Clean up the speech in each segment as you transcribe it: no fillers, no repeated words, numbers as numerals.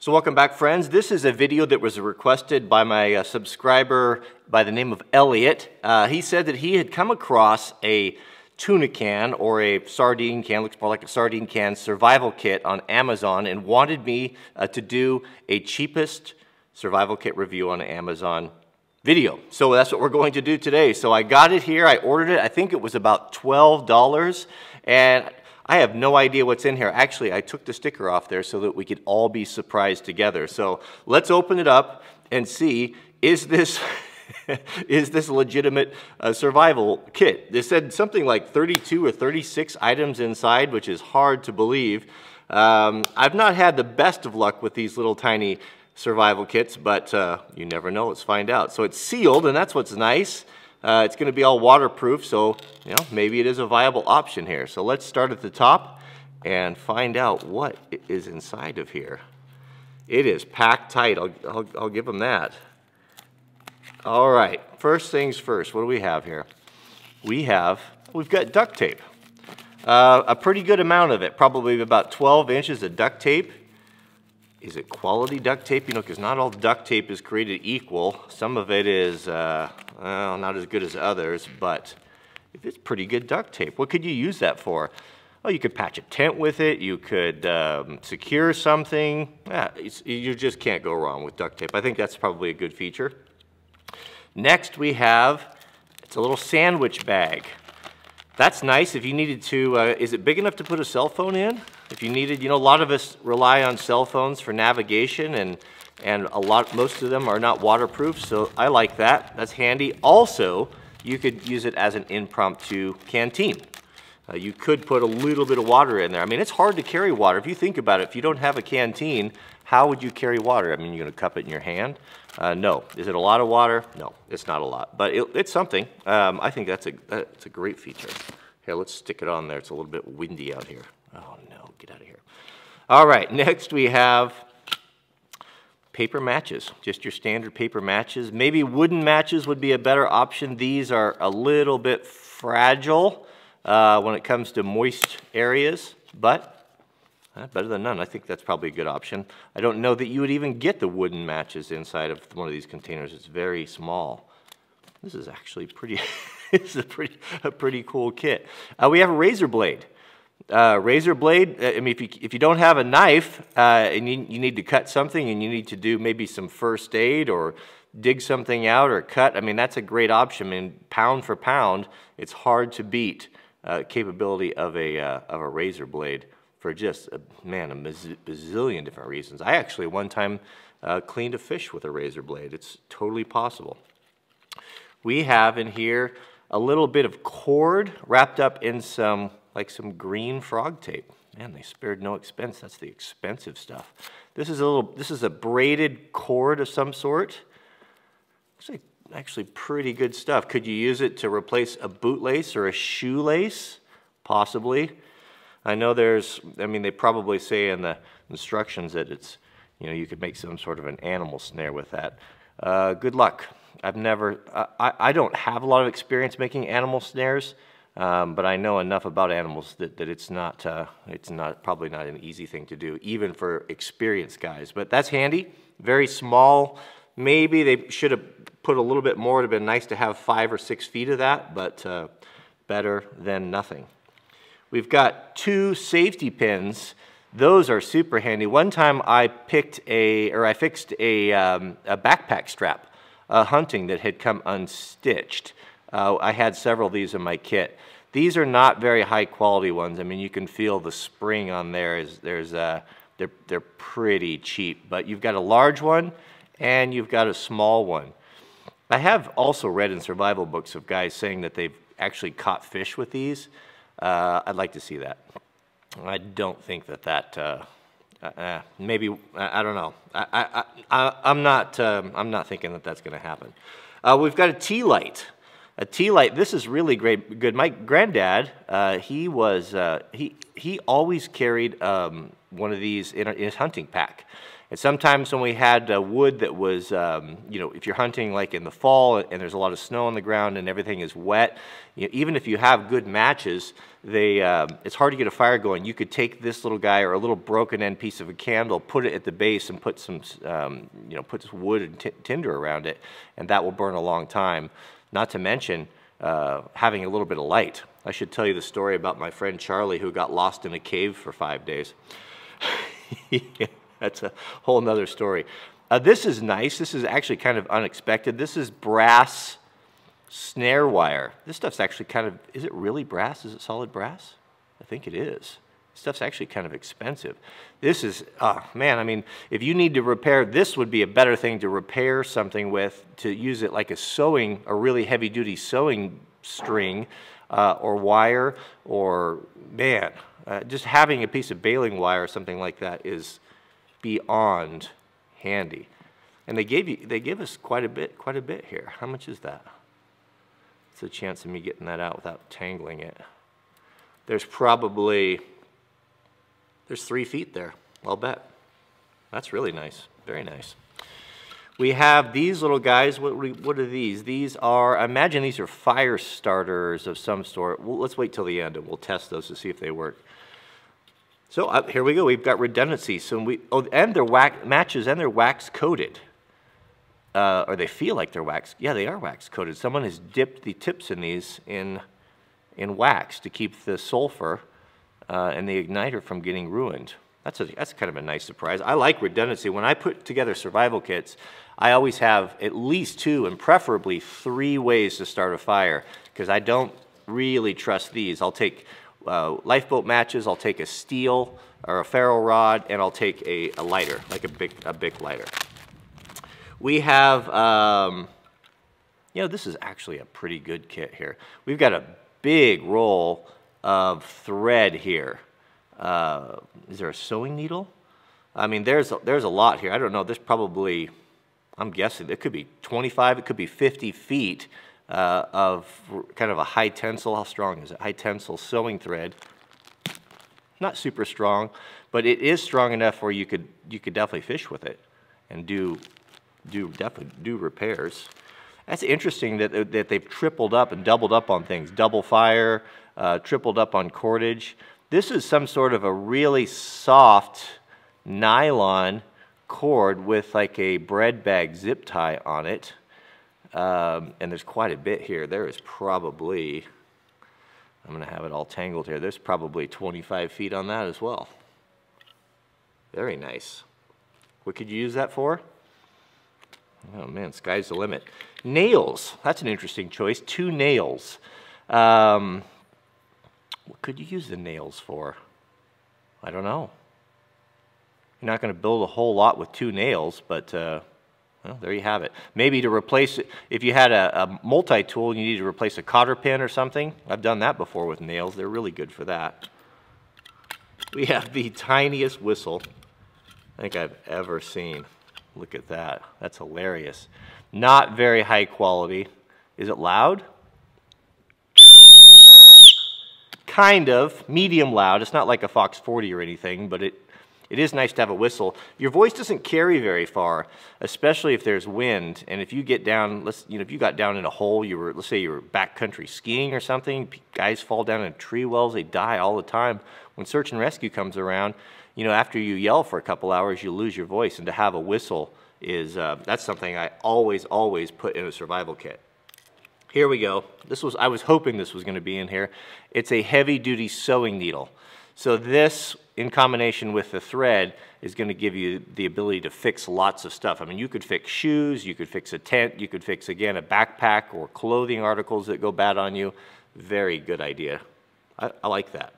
So welcome back, friends. This is a video that was requested by my subscriber by the name of Elliot. He said that he had come across a tuna can or a sardine can, looks more like a sardine can survival kit on Amazon and wanted me to do a cheapest survival kit review on Amazon video. So that's what we're going to do today. So I got it here, I ordered it, I think it was about $12, and I have no idea what's in here. Actually, I took the sticker off there so that we could all be surprised together. So let's open it up and see, is this is this a legitimate survival kit? They said something like 32 or 36 items inside, which is hard to believe. I've not had the best of luck with these little tiny survival kits, but you never know. Let's find out. So it's sealed, and that's what's nice. It's going to be all waterproof, so maybe it is a viable option here. So let's start at the top and find out what is inside of here. It is packed tight. I'll give them that. All right, first things first. What do we have here? We've got duct tape. A pretty good amount of it, probably about 12 inches of duct tape. Is it quality duct tape? Because not all duct tape is created equal. Some of it is well, not as good as others, but if it's pretty good duct tape, what could you use that for? Oh, you could patch a tent with it. You could secure something. You just can't go wrong with duct tape. I think that's probably a good feature. Next we have, it's a little sandwich bag. That's nice if you needed to, is it big enough to put a cell phone in? If you needed, a lot of us rely on cell phones for navigation, and most of them are not waterproof, so I like that. That's handy. Also, you could use it as an impromptu canteen. You could put a little bit of water in there. I mean, it's hard to carry water. If you think about it, if you don't have a canteen, how would you carry water? I mean, you're going to cup it in your hand? No. Is it a lot of water? No, it's not a lot, but it's something. I think that's a great feature. Here, let's stick it on there. It's a little bit windy out here. Oh no, get out of here. All right, next we have paper matches, just your standard paper matches. Maybe wooden matches would be a better option. These are a little bit fragile when it comes to moist areas, but better than none. I think that's probably a good option. I don't know that you would even get the wooden matches inside of one of these containers. It's very small. This is actually pretty, this is a pretty cool kit. We have a razor blade. Razor blade, I mean, if you don't have a knife and you need to cut something and you need to do maybe some first aid or dig something out or cut, I mean, that's a great option. I mean, pound for pound, it's hard to beat capability of a razor blade for just, a bazillion different reasons. I actually one time cleaned a fish with a razor blade. It's totally possible. We have in here a little bit of cord wrapped up in some green frog tape. Man, they spared no expense. That's the expensive stuff. This is a braided cord of some sort. Looks like actually pretty good stuff. Could you use it to replace a bootlace or a shoelace? Possibly. I know they probably say in the instructions that it's, you could make some sort of an animal snare with that. Good luck. I don't have a lot of experience making animal snares. But I know enough about animals that it's probably not an easy thing to do, even for experienced guys. But that's handy. Very small. Maybe they should have put a little bit more. It would have been nice to have 5 or 6 feet of that, but better than nothing. We've got 2 safety pins. Those are super handy. One time I fixed a backpack strap, hunting that had come unstitched. I had several of these in my kit. These are not very high quality ones. I mean, you can feel the spring on there. They're pretty cheap. But you've got a large one and you've got a small one. I have also read in survival books of guys saying that they've actually caught fish with these. I'd like to see that. I don't think that maybe, I don't know. I'm not thinking that that's going to happen. We've got a tea light. A tea light, this is really good. My granddad, he always carried one of these in his hunting pack. And sometimes when we had wood that was, if you're hunting like in the fall and there's a lot of snow on the ground and everything is wet, even if you have good matches, it's hard to get a fire going. You could take this little guy or a little broken end piece of a candle, put it at the base and put some, put some wood and tinder around it, and that will burn a long time. Not to mention having a little bit of light. I should tell you the story about my friend Charlie who got lost in a cave for 5 days. That's a whole nother story. This is nice. This is actually kind of unexpected. This is brass snare wire. This stuff's actually kind of, is it really brass? Is it solid brass? I think it is. This stuff's actually kind of expensive. This is, oh man, I mean, if you need to repair, this would be a better thing to repair something with, to use it like a really heavy duty sewing string or wire, or man, just having a piece of baling wire or something like that is beyond handy. And they give us quite a bit here. How much is that? It's a chance of me getting that out without tangling it. There's 3 feet there, I'll bet. That's really nice, very nice. We have these little guys. What are these? These are, I imagine these are fire starters of some sort. Well, let's wait till the end and we'll test those to see if they work. So here we go. We've got redundancy. So and they're matches, and they're wax coated, or they feel like they're wax. Yeah, they are wax coated. Someone has dipped the tips in these in wax to keep the sulfur and the igniter from getting ruined. That's kind of a nice surprise. I like redundancy. When I put together survival kits, I always have at least 2 and preferably 3 ways to start a fire, because I don't really trust these. I'll take lifeboat matches, I'll take a steel or a ferro rod, and I'll take a lighter, like a big lighter. We have, this is actually a pretty good kit here. We've got a big roll of thread here. Is there a sewing needle? I mean, there's a lot here. I don't know, there's probably, I'm guessing, it could be 25, it could be 50 feet of kind of a high tensile, how strong is it? High tensile sewing thread. Not super strong, but it is strong enough where you could definitely fish with it and definitely do repairs. That's interesting that they've tripled up and doubled up on things. Double fire, tripled up on cordage. This is some sort of a really soft nylon cord with like a bread bag zip tie on it. And there's quite a bit here. There is probably, I'm going to have it all tangled here, there's probably 25 feet on that as well. Very nice. What could you use that for? Oh man, sky's the limit. Nails, that's an interesting choice. 2 nails. What could you use the nails for? I don't know. You're not going to build a whole lot with 2 nails, but well, there you have it. Maybe to replace it, if you had a multi-tool and you need to replace a cotter pin or something. I've done that before with nails. They're really good for that. We have the tiniest whistle I think I've ever seen. Look at that. That's hilarious. Not very high quality. Is it loud? Kind of. Medium loud. It's not like a Fox 40 or anything, but it is nice to have a whistle. Your voice doesn't carry very far, especially if there's wind. And if you get down, if you got down in a hole, let's say you were backcountry skiing or something, guys fall down in tree wells, they die all the time. When search and rescue comes around, after you yell for a couple hours, you lose your voice. And to have a whistle is, that's something I always put in a survival kit. Here we go. I was hoping this was going to be in here. It's a heavy-duty sewing needle. So this, in combination with the thread, is going to give you the ability to fix lots of stuff. I mean, you could fix shoes, you could fix a tent, you could fix, again, a backpack or clothing articles that go bad on you. Very good idea. I like that.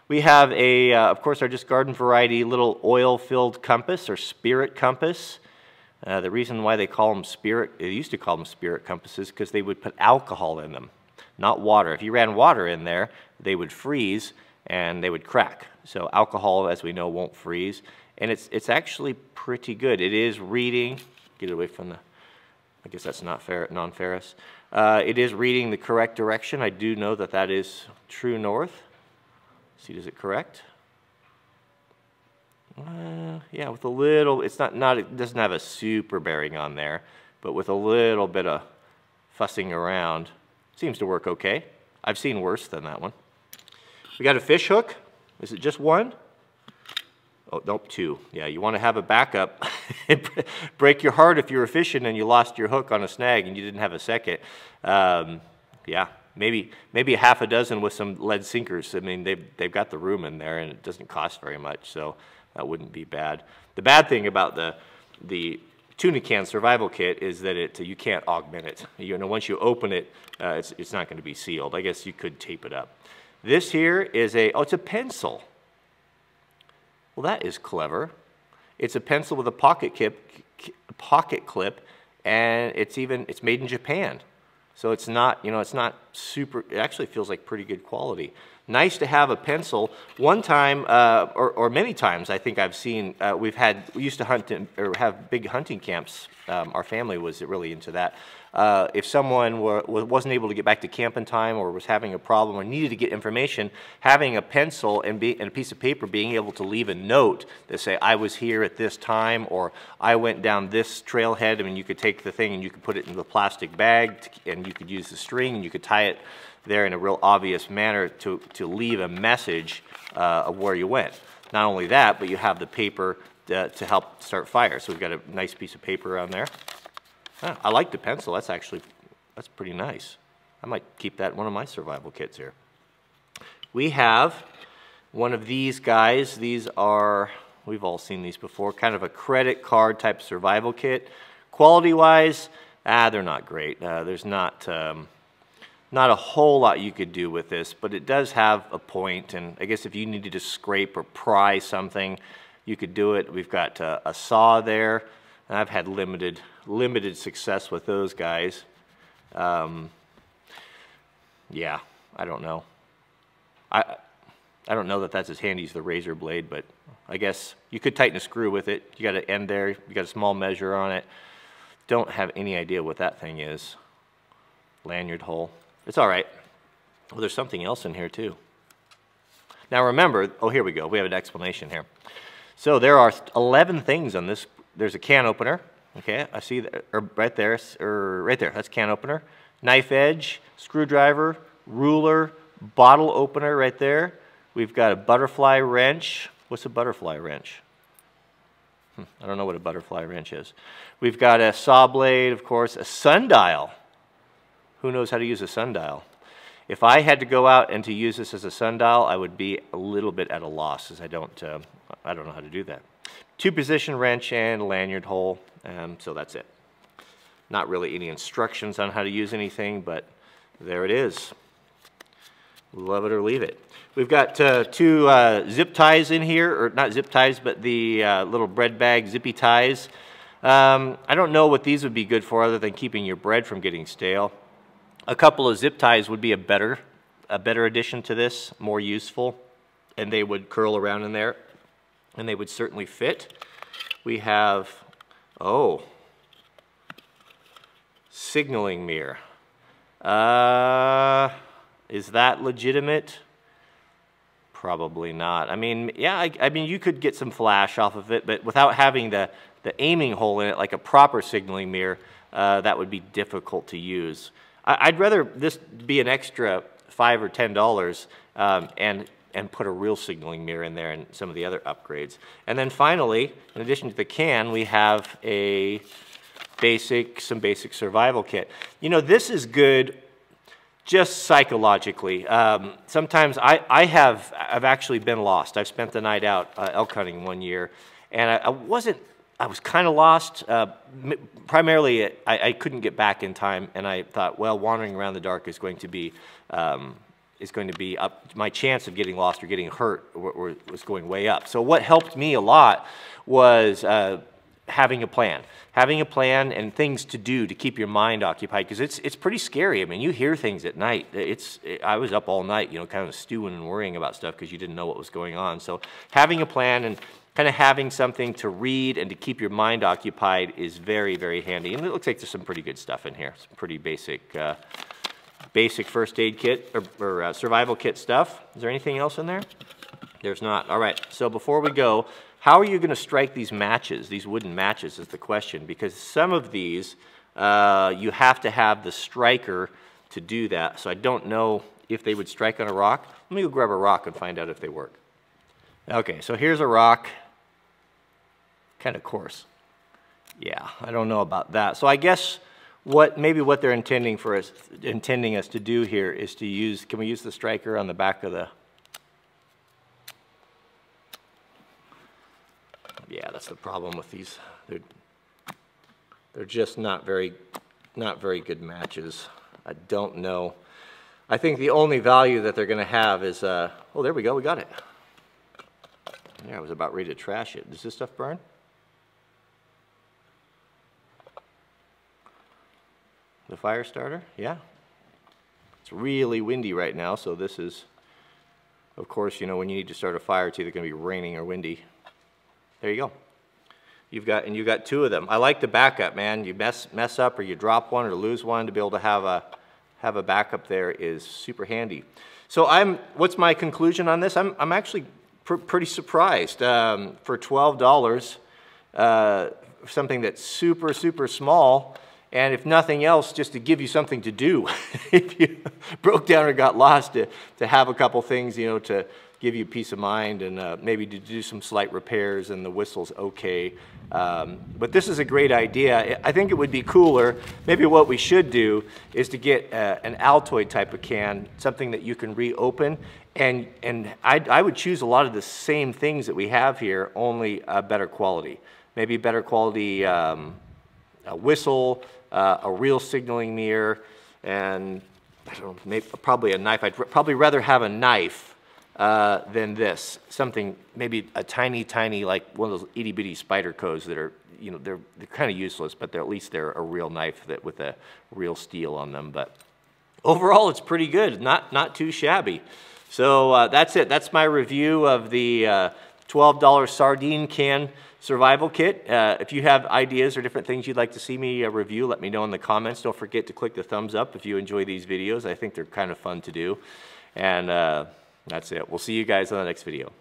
We have of course, our just garden variety little oil-filled compass or spirit compass. The reason why they used to call them spirit compasses, because they would put alcohol in them, not water. If you ran water in there, they would freeze and they would crack. So alcohol, as we know, won't freeze. And it's actually pretty good. It is reading, get it away from I guess that's not fair, non-ferrous. It is reading the correct direction. I do know that that is true north. See, does it correct? Yeah, with a little, it's not, it doesn't have a super bearing on there, but with a little bit of fussing around, seems to work okay. I've seen worse than that one. We got a fish hook. Is it just one? Oh, nope, two. Yeah, you want to have a backup. Break your heart if you were fishing and you lost your hook on a snag and you didn't have a second. Yeah, maybe a half a dozen with some lead sinkers. I mean, they've got the room in there and it doesn't cost very much, so that wouldn't be bad. The bad thing about the tuna can survival kit is that you can't augment it. You know, once you open it, it's not going to be sealed. I guess you could tape it up. This here is it's a pencil. Well, that is clever. It's a pencil with a pocket clip, and it's made in Japan. So it's not, you know, it's not super, it actually feels like pretty good quality. Nice to have a pencil. One time, or many times, I think I've seen, we used to hunt or have big hunting camps. Our family was really into that. If someone wasn't able to get back to camp in time or was having a problem or needed to get information, having a pencil and a piece of paper, being able to leave a note that say, I was here at this time, or I went down this trailhead. I mean, you could take the thing and you could put it in the plastic bag, and you could use the string and you could tie it there in a real obvious manner to leave a message of where you went. Not only that, but you have the paper to help start fire. So we've got a nice piece of paper on there. I like the pencil. That's pretty nice. I might keep that in one of my survival kits here. We have one of these guys. These are, we've all seen these before, kind of a credit card type survival kit. Quality-wise, they're not great. There's not a whole lot you could do with this, but it does have a point, and I guess if you needed to scrape or pry something, you could do it. We've got a saw there, and I've had limited success with those guys. Yeah, I don't know. I don't know that that's as handy as the razor blade, but I guess you could tighten a screw with it. You got an end there, you got a small measure on it. Don't have any idea what that thing is. Lanyard hole. It's all right. Well, there's something else in here too. Now remember, oh, here we go. We have an explanation here. So there are 11 things on this. There's a can opener. Okay, I see that, right there, that's can opener. Knife edge, screwdriver, ruler, bottle opener right there. We've got a butterfly wrench. What's a butterfly wrench? I don't know what a butterfly wrench is. We've got a saw blade, of course, a sundial. Who knows how to use a sundial? If I had to go out and to use this as a sundial, I would be a little bit at a loss, as I don't know how to do that. Two-position wrench and a lanyard hole, so that's it. Not really any instructions on how to use anything, but there it is. Love it or leave it. We've got two zip ties in here, or not zip ties, but the little bread bag zippy ties. I don't know what these would be good for other than keeping your bread from getting stale. A couple of zip ties would be a better addition to this, more useful, and they would curl around in there, and they would certainly fit. We have, signaling mirror. Is that legitimate? Probably not. I mean, yeah, I mean, you could get some flash off of it, but without having the aiming hole in it, like a proper signaling mirror, that would be difficult to use. I'd rather this be an extra $5 or $10 and put a real signaling mirror in there and some of the other upgrades. And then finally, in addition to the can, we have some basic survival kit. You know, this is good just psychologically. Sometimes I've actually been lost. I've spent the night out elk hunting one year, and I was kind of lost. Primarily, I couldn't get back in time, and I thought, well, wandering around the dark is going to be up. My chance of getting lost or getting hurt was going way up. So what helped me a lot was having a plan and things to do to keep your mind occupied, because it's pretty scary. I mean, you hear things at night. I was up all night, you know, kind of stewing and worrying about stuff because you didn't know what was going on. So having a plan kind of having something to read and to keep your mind occupied is very, very handy. And it looks like there's some pretty good stuff in here. Some pretty basic, basic first aid kit or survival kit stuff. Is there anything else in there? There's not. All right, so before we go, how are you going to strike these matches, these wooden matches is the question, because some of these, you have to have the striker to do that. So I don't know if they would strike on a rock. Let me go grab a rock and find out if they work. Okay, so here's a rock. Kind of coarse. Yeah, I don't know about that. So I guess maybe what they're intending us to do here is to use, can we use the striker on the back of the, yeah, that's the problem with these. They're just not very good matches. I don't know. I think the only value that they're going to have is, oh, there we go, we got it. Yeah, I was about ready to trash it. Does this stuff burn? The fire starter? Yeah. It's really windy right now, so this is, of course, you know, when you need to start a fire, it's either going to be raining or windy. There you go. You've got two of them. I like the backup, man. You mess up or you drop one or lose one, to be able to have a backup there is super handy. So what's my conclusion on this? I'm actually pretty surprised. For $12, something that's super, super small, and if nothing else, just to give you something to do. If you broke down or got lost, to have a couple things, you know, to give you peace of mind, and maybe to do some slight repairs, and the whistle's okay. But this is a great idea. I think it would be cooler. Maybe what we should do is to get an Altoid type of can, something that you can reopen. And I would choose a lot of the same things that we have here, only a better quality. Maybe better quality a whistle, a real signaling mirror, and I don't know, maybe, probably a knife. I'd probably rather have a knife than this. Something, maybe a tiny, like one of those itty bitty Spydercos that are, you know, they're kind of useless, but at least they're a real knife that with a real steel on them. But overall, it's pretty good. Not too shabby. So that's it. That's my review of the $12 sardine can survival kit. If you have ideas or different things you'd like to see me review, let me know in the comments. Don't forget to click the thumbs up if you enjoy these videos. I think they're kind of fun to do. And that's it. We'll see you guys on the next video.